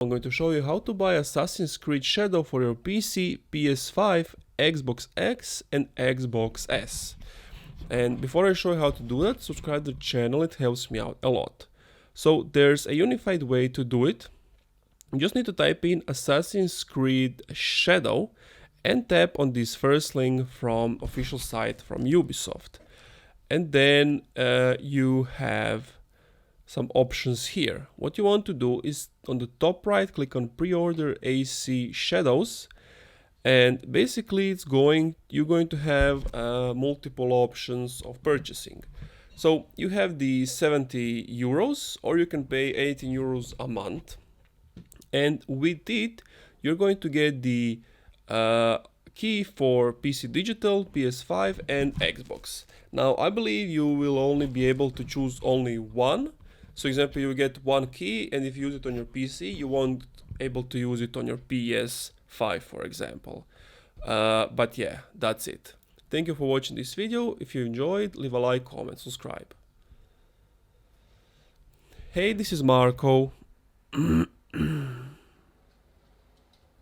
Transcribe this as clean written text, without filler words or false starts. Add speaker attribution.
Speaker 1: I'm going to show you how to buy Assassin's Creed Shadow for your PC, PS5, Xbox X and Xbox S. And before I show you how to do that, subscribe to the channel, it helps me out a lot. So there's a unified way to do it. You just need to type in Assassin's Creed Shadow and tap on this first link from official site from Ubisoft. And then you have some options here. What you want to do is on the top right, click on pre-order AC Shadows, and basically you're going to have multiple options of purchasing. So you have the 70 euros, or you can pay 18 euros a month, and with it you're going to get the key for PC Digital, PS5 and Xbox. Now I believe you will only be able to choose only one. So example, you get one key, and if you use it on your PC, you won't able to use it on your PS5, for example. But yeah, that's it. Thank you for watching this video. If you enjoyed, leave a like, comment, subscribe. Hey, this is Marco.